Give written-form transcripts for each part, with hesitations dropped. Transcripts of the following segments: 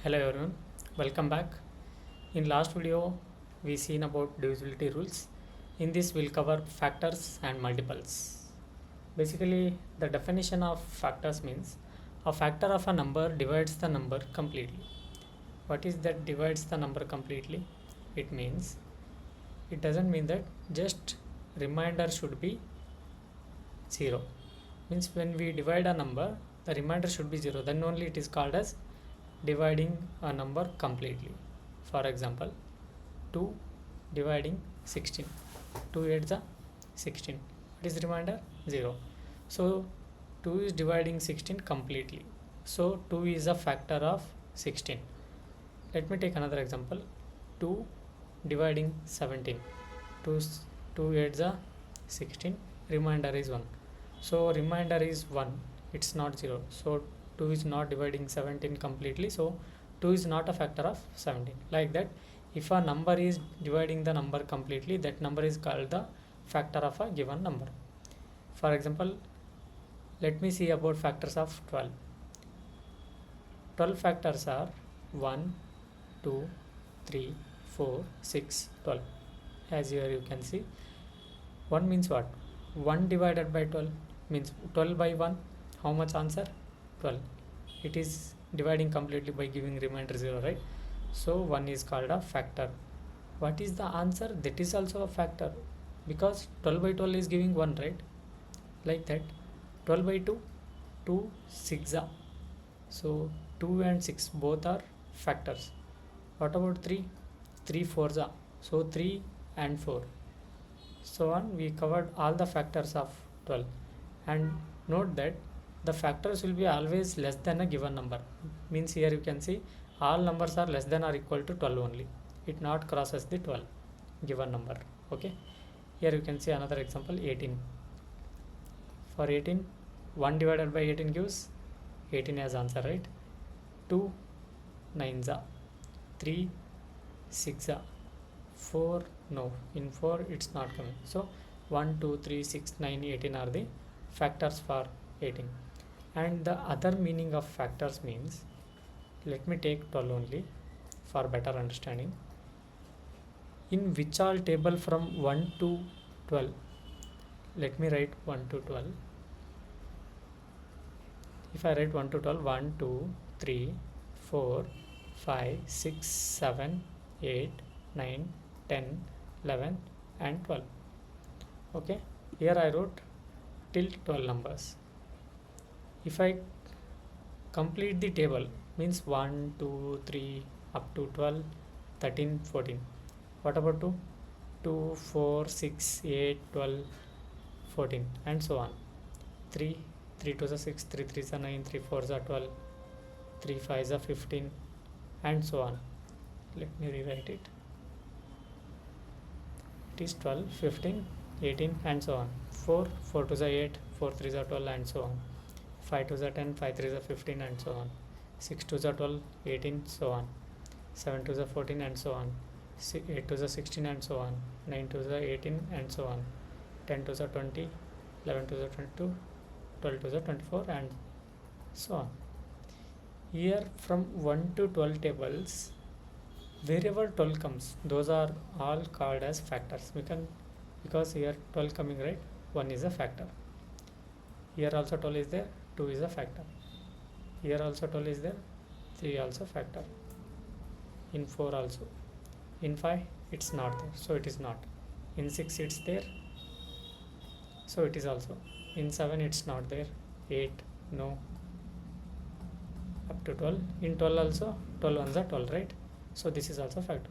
Hello everyone, welcome back. In last video we seen about divisibility rules. In this we'll cover factors and multiples. Basically the definition of factors means a factor of a number divides the number completely. What is that divides the number completely? It doesn't mean that just remainder should be 0. Means when we divide a number the remainder should be 0, then only it is called as dividing a number completely. For example, 2 dividing 16. 2 8 the 16. What is the remainder? 0. So 2 is dividing 16 completely. So 2 is a factor of 16. Let me take another example. 2 dividing 17. 2 8 the 16. Remainder is 1. So remainder is 1. It's not 0. So 2 is not dividing 17 completely, so 2 is not a factor of 17. Like that, if a number is dividing the number completely, that number is called the factor of a given number. For example, let me see about factors of 12. 12 factors are 1, 2, 3, 4, 6, 12. As here you can see, 1 means what? 1 divided by 12 means 12 by 1. How much answer? 12. It is dividing completely by giving remainder 0, right? So 1 is called a factor. What is the answer? That is also a factor, because 12 by 12 is giving 1, right? Like that. 12 by 2, 2 6 are. So 2 and 6 both are factors. What about 3? 3 4s are. So 3 and 4. So on, we covered all the factors of 12. And note that the factors will be always less than a given number. Means here you can see all numbers are less than or equal to 12 only. It not crosses the 12 given number. Okay. Here you can see another example, 18. For 18, 1 divided by 18 gives 18 as answer, right? 2 9s are. 3 6 are. 4 no. In 4 it's not coming. So 1 2 3 6 9 18 are the factors for 18. And the other meaning of factors means, let me take 12 only for better understanding. In which all table from 1 to 12, let me write 1 to 12. If I write 1 to 12, 1 2 3 4 5 6 7 8 9 10 11 and 12. Okay, here I wrote till 12 numbers. If I complete the table, means 1 2 3 up to 12 13 14. What about 2? 2 4 6 8 12 14 and so on. 3 3 2 is 6, 3 3 is 9, 3 4 is 12, 3 5 is 15 and so on. Let me rewrite it. It is 12 15 18 and so on. 4 4 2 is 8, 4 3 is 12 and so on. 5 2 is 10, 5 3 is 15 and so on. 6 2 is 12, 18 so on. 7 2 is 14 and so on. 8 2 is 16 and so on. 9 2 is 18 and so on. 10 2 is 20, 11 2 is 22, 12 2 is 24 and so on. Here from 1 to 12 tables, wherever 12 comes, those are all called as factors. We can, because here 12 coming, right? 1 is a factor. Here also 12 is there, 2 is a factor. Here also 12 is there, 3 also factor. In 4 also. In 5 it's not there, so it is not. In 6 it's there, so it is also. In 7 it's not there, 8 no, up to 12. In 12 also, 12 ones are 12, right? So this is also factor.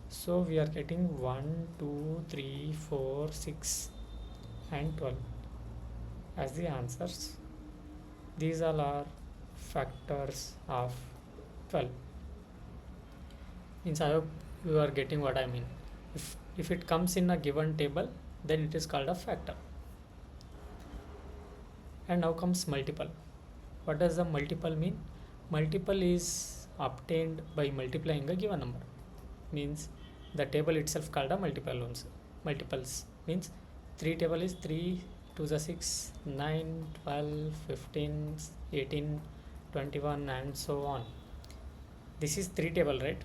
So we are getting 1 2 3 4 6 and 12 as the answers. These all are factors of 12. Means I hope you are getting what I mean. If it comes in a given table, then it is called a factor. And now comes multiple. What does the multiple mean? Multiple is obtained by multiplying a given number. Means the table itself called a multiples means 3 table is 3 2 is 6 9 12 15 18 21 and so on. This is 3 table, right?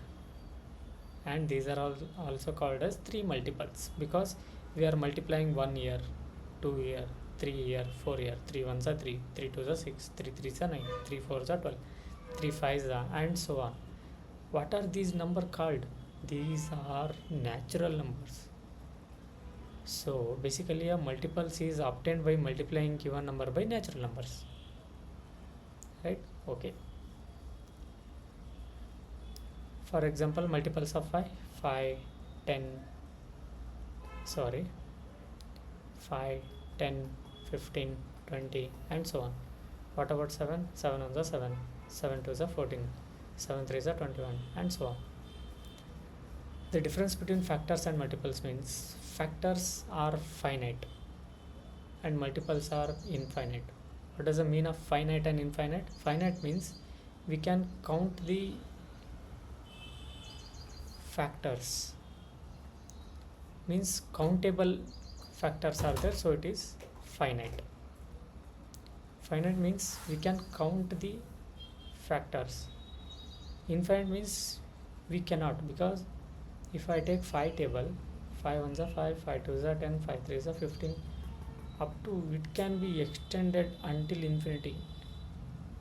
And these are also called as 3 multiples, because we are multiplying 1 year, 2 year, 3 year, 4 year. 3 ones are 3, 3 twos are 6, 3 threes are 9, 3 fours are 12, 3 fives are, and so on. What are these number called? These are natural numbers. So basically a multiples is obtained by multiplying given number by natural numbers, right? Okay. For example, multiples of 5, 5, 10, 5, 10, 15, 20, and so on. What about 7? 7 ones are 7, 7 twos are 14, 7 threes are 21, and so on. The difference between factors and multiples means factors are finite and multiples are infinite. What does the mean of finite and infinite? Finite means we can count the factors, means countable factors are there, so it is finite. Finite means we can count the factors. Infinite means we cannot, because if I take 5 table, 5 ones are 5, 5 twos are 10, 5 threes are 15, up to it can be extended until infinity,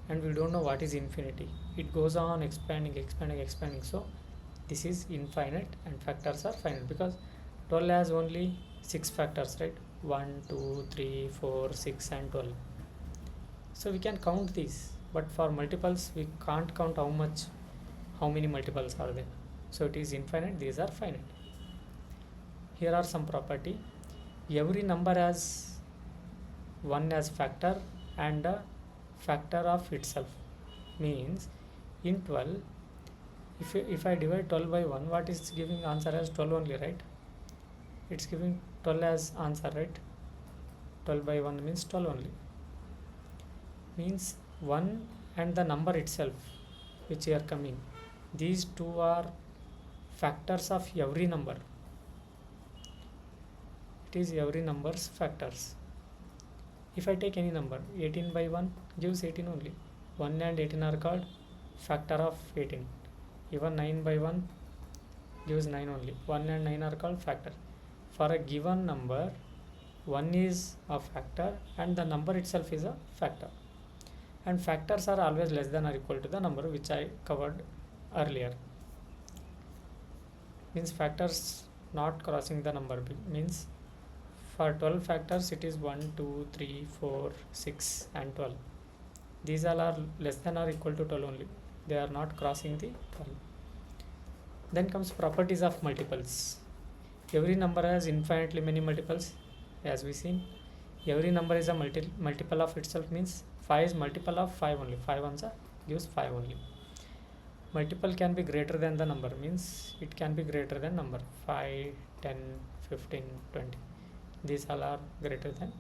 and we don't know what is infinity. It goes on expanding. So this is infinite, and factors are finite, because 12 has only 6 factors, right? 1, 2, 3, 4, 6, and 12. So we can count these, but for multiples we can't count how many multiples are there. So it is infinite, these are finite. Here are some property. Every number has one as factor and a factor of itself. Means in 12, if I divide 12 by 1, what is giving answer as 12 only, right? It's giving 12 as answer, right? 12 by 1 means 12 only. Means 1 and the number itself which are coming, these two are factors of every number. It is every number's factors. If I take any number, 18 by 1 gives 18 only. 1 and 18 are called factor of 18. Even 9 by 1 gives 9 only. 1 and 9 are called factor. For a given number, 1 is a factor and the number itself is a factor. And factors are always less than or equal to the number, which I covered earlier. Means factors not crossing the number, means for 12 factors it is 1, 2, 3, 4, 6 and 12. These all are less than or equal to 12 only. They are not crossing the 12. Then comes properties of multiples. Every number has infinitely many multiples, as we seen. Every number is a multiple of itself, means 5 is multiple of 5 only. 5 ones gives 5 only. Multiple can be greater than the number, means it can be greater than number 5, 10, 15, 20. These all are greater than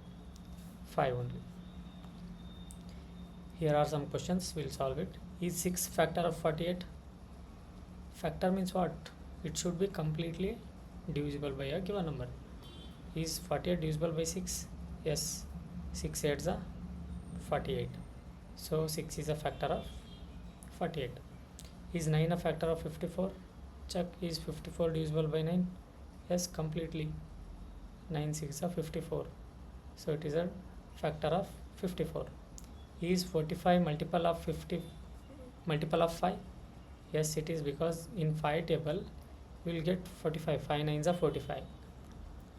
5 only. Here are some questions, we'll solve it. Is 6 factor of 48? Factor means what? It should be completely divisible by a given number. Is 48 divisible by 6? Yes. 6 8s are 48. So 6 is a factor of 48. Is 9 a factor of 54? Check. Is 54 divisible by 9? Yes, completely. 9 6 are 54. So it is a factor of 54. Is 45 multiple of 50 multiple of 5? Yes, it is, because in 5 table we will get 45. 5 9s are 45.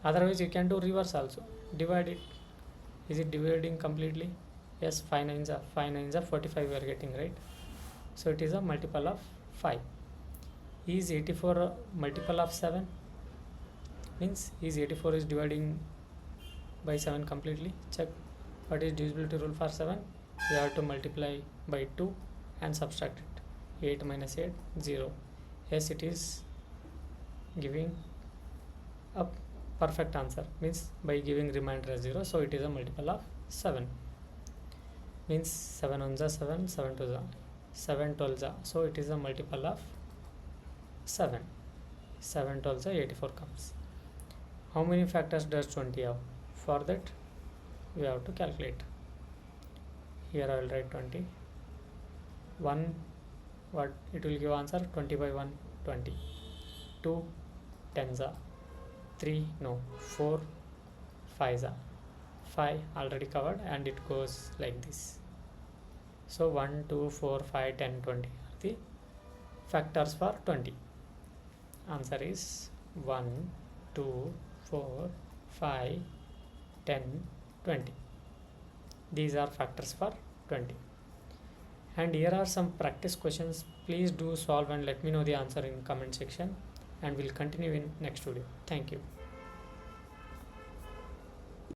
Otherwise you can do reverse also. Divide it. Is it dividing completely? Yes, 5 9s are 45 we are getting, right? So it is a multiple of 5. Is 84 a multiple of 7? Means is 84 is dividing by 7 completely. Check. What is divisibility rule for 7? We have to multiply by 2 and subtract it. 8 minus 8, 0. Yes, it is giving a perfect answer, means by giving remainder as 0. So it is a multiple of 7. Means 7 ones are 7, 7 twos are 7 12s are. So it is a multiple of 7. 7 12s are 84 comes. How many factors does 20 have? For that we have to calculate. Here I will write 20. 1 what it will give answer? 20 by 1, 20. 2 tens are 3, no, 4 5s are 5 already covered, and it goes like this. So 1 2 4 5 10 20 are the factors for 20. Answer is 1 2 4 5 10 20. These are factors for 20. And here are some practice questions. Please do solve and let me know the answer in comment section, and we'll continue in next video. Thank you.